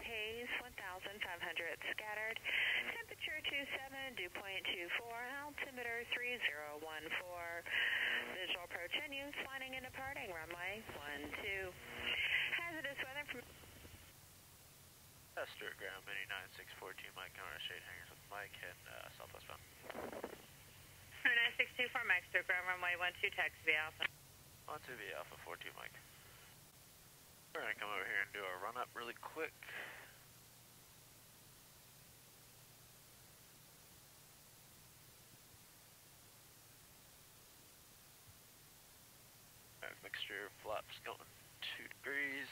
haze 1,500 scattered. Temperature 27, dew point 24, altimeter 3014. Visual approach in use, landing and departing runway 12. Hazardous weather from Stuart ground, Mooney 9642, Mike, counter shade hangers with Mike, and southwest bound. 9624, Mike, Stuart ground, runway 12, taxi via Alpha. 12 via Alpha 42, Mike. We're going to come over here and do a run up really quick. Mixture flaps going 2 degrees.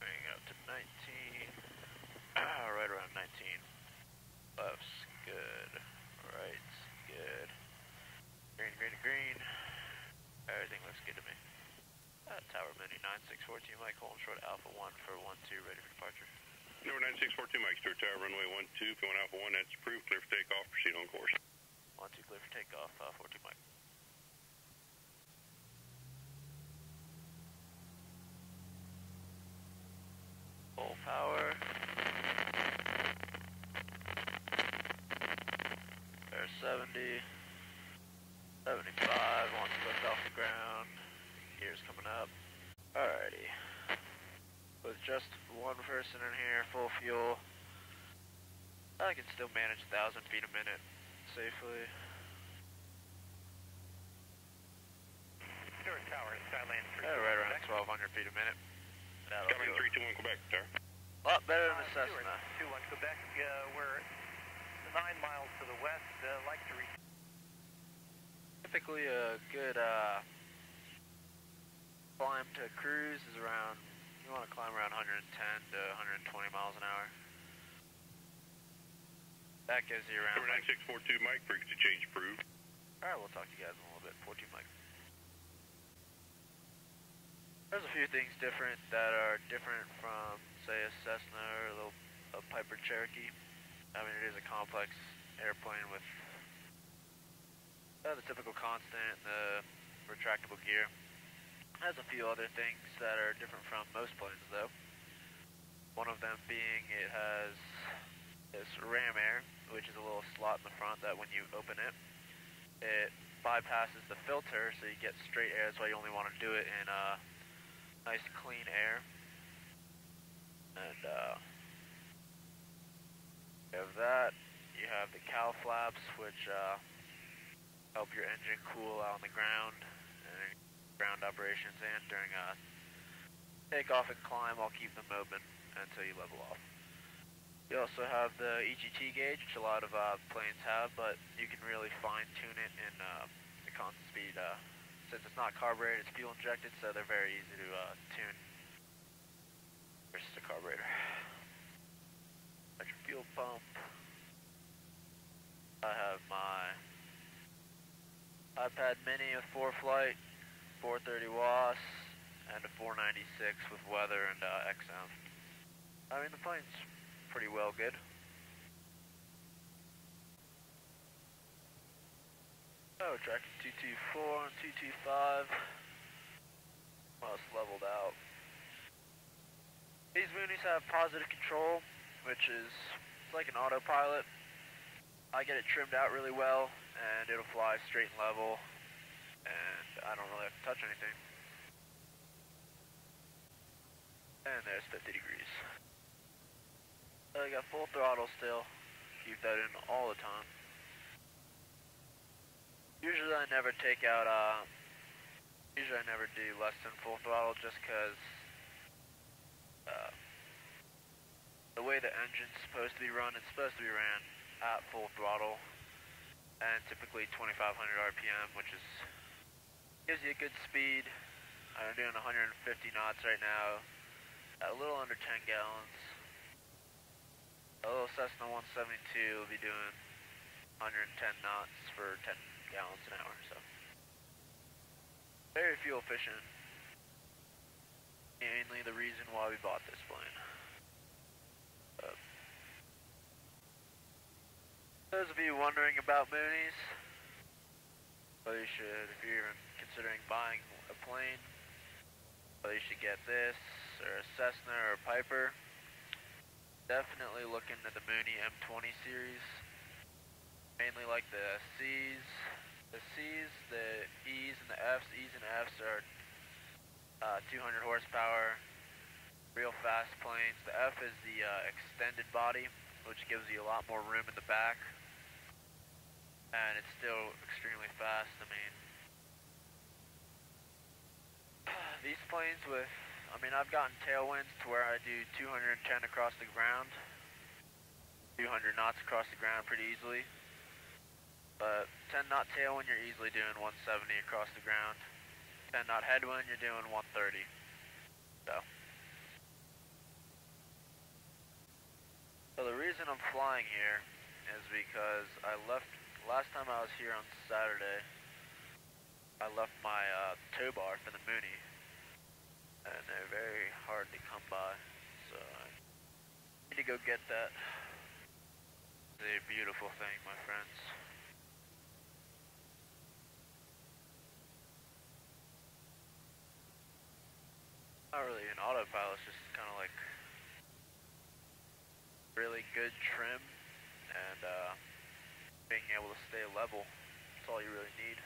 Bring it up to 19. Right around 19. Left's good. Right's good. Green, green, green. Everything looks good to me. Tower Mooney 9642, Mike, holding short Alpha 1 for 12, ready for departure. Number 9642, Mike, Stuart Tower, runway 12, if you want Alpha 1, that's approved, clear for takeoff, proceed on course. 12, clear for takeoff, 42, Mike. Full power. There's 70. 75, wants to lift off the ground. Gears coming up. Alrighty. With just one person in here, full fuel, I can still manage 1,000 feet a minute safely. Stuart Tower, Skyland 3. Right around 1,200 feet a minute. Skyline 321 Quebec, Tower. A lot better than a Cessna. 21 Quebec, we're 9 miles to the west, like to reach. Typically a good climb to cruise is around, you want to climb around 110 to 120 miles an hour. That gives you around... Number 9642, Mike, frequency change approved. Alright, we'll talk to you guys in a little bit. 14, Mike. There's a few things different that are different from, say, a Cessna or a Piper Cherokee. I mean, it is a complex airplane with the typical constant, the retractable gear. It has a few other things that are different from most planes, though. One of them being it has this ram air, which is a little slot in the front that when you open it, it bypasses the filter, so you get straight air. That's why you only want to do it in nice clean air. And you have that. You have the cow flaps, which help your engine cool out on the ground and ground operations, and during takeoff and climb, I'll keep them open until you level off. You also have the EGT gauge, which a lot of planes have, but you can really fine-tune it in the constant speed. Since it's not carbureted, it's fuel injected, so they're very easy to tune versus a carburetor. Electric fuel pump. I have my iPad mini with 4-flight, 430 watts, and a 496 with weather and XM. I mean, the plane's pretty well good. Oh, tracking 224 and 225. Well, it's leveled out. These Moonies have positive control, which is like an autopilot. I get it trimmed out really well, and it'll fly straight and level, and I don't really have to touch anything. And there's 50 degrees. I got full throttle still. Keep that in all the time. Usually I never take out, usually I never do less than full throttle just because the way the engine's supposed to be run, it's supposed to be ran at full throttle, and typically 2,500 RPM, which is gives you a good speed. I'm doing 150 knots right now, at a little under 10 gallons. A little Cessna 172 will be doing 110 knots for 10 gallons an hour, so very fuel efficient. Mainly the reason why we bought this plane. Those of you wondering about Moonies, well, you should, if you're even considering buying a plane, well, you should get this or a Cessna or a Piper, definitely look into the Mooney M20 series. Mainly like the C's, the E's and the F's. E's and F's are 200 horsepower, real fast planes. The F is the extended body, which gives you a lot more room in the back, and it's still extremely fast. I mean, these planes with, I've gotten tailwinds to where I do 210 across the ground, 200 knots across the ground pretty easily. But 10 knot tailwind, you're easily doing 170 across the ground. 10 knot headwind, you're doing 130. So the reason I'm flying here is because I left, last time I was here on Saturday, I left my tow bar for the Mooney. And they're very hard to come by. So I need to go get that. It's a beautiful thing, my friends. Not really an autopilot, it's just kind of like really good trim and being able to stay level. That's all you really need.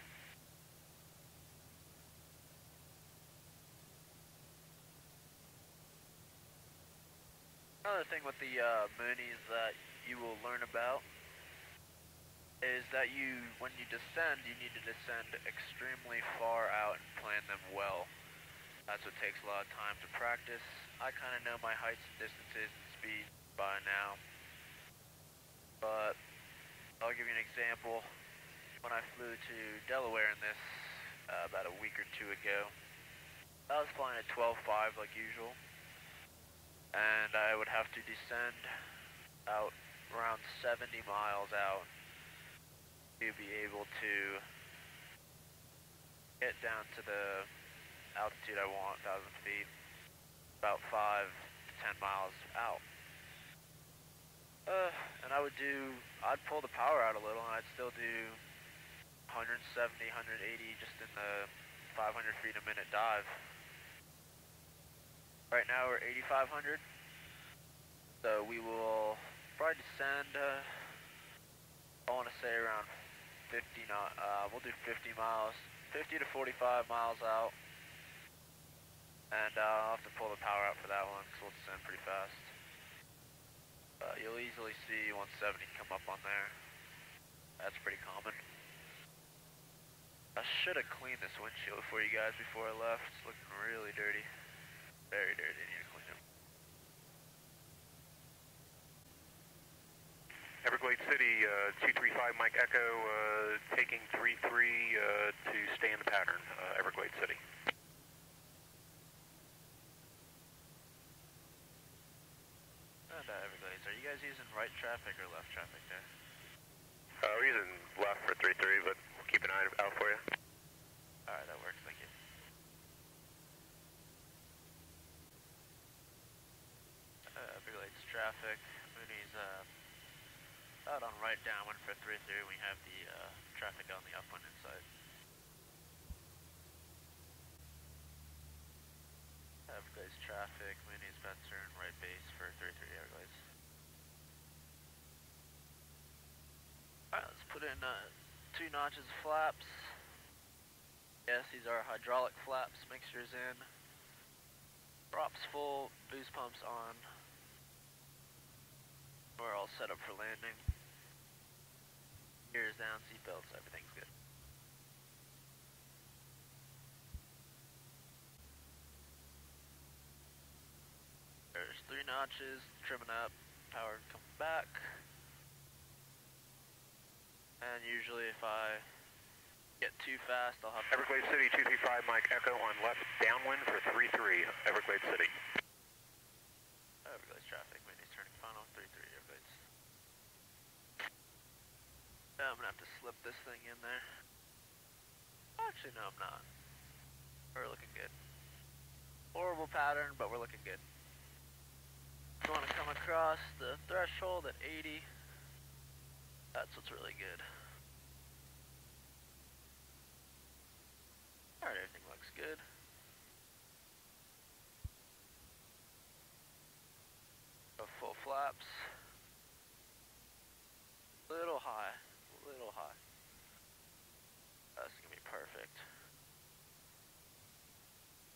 Another thing with the Moonies that you will learn about is that when you descend, you need to descend extremely far out and plan them well. That's what takes a lot of time to practice. I kind of know my heights and distances and speeds by now. But I'll give you an example. When I flew to Delaware in this about a week or two ago, I was flying at 12.5 like usual. And I would have to descend out around 70 miles out to be able to get down to the altitude I want, 1,000 feet, about 5 to 10 miles out. And I'd pull the power out a little and I'd still do 170, 180 just in the 500 feet a minute dive. Right now we're 8,500, so we will probably descend, I want to say around 50 knot, we'll do 50 miles, 50 to 45 miles out. And I'll have to pull the power out for that one because we'll descend pretty fast. You'll easily see 170 come up on there. That's pretty common. I should have cleaned this windshield for you guys before I left. It's looking really dirty. Very dirty. I need to clean it. Everglades City, 235 Mike Echo, taking 33 to stay in the pattern, Everglades City. Everglades, are you guys using right traffic or left traffic there? We're using left for 33, but we'll keep an eye out for you. Alright, that works, thank you. Everglades traffic, Mooney's out on right downwind for 33, we have the traffic on the upwind inside. Everglades traffic, Mooney's about to turn right base for 33 Everglades. Alright, let's put in 2 notches of flaps. Yes, these are hydraulic flaps, mixtures in. Props full, boost pumps on. We're all set up for landing. Gears down, seatbelts, everything's good. There's 3 notches, trimming up, power coming back. And usually if I get too fast, I'll have to... Everglades City, 235 Mike Echo on left downwind for 33, Everglades City. Everglades traffic, Mooney's turning final, 33 Everglades. Now I'm gonna have to slip this thing in there. Actually, no, I'm not. We're looking good. Horrible pattern, but we're looking good. You want to come across the threshold at 80. That's what's really good. Alright, everything looks good. flaps. Little high, little high. That's gonna be perfect.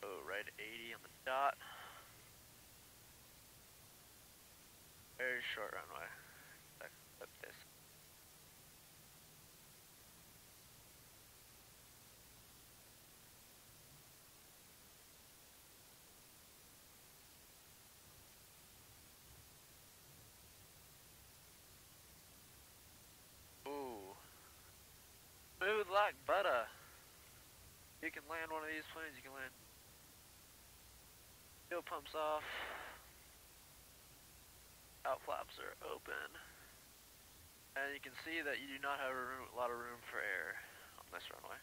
Oh, right at 80 on the dot. Very short runway. Like this. Ooh. Smooth like butter. You can land one of these planes, you can land. Fuel pumps off. Out flaps are open. And you can see that you do not have a lot of room for air on this runway.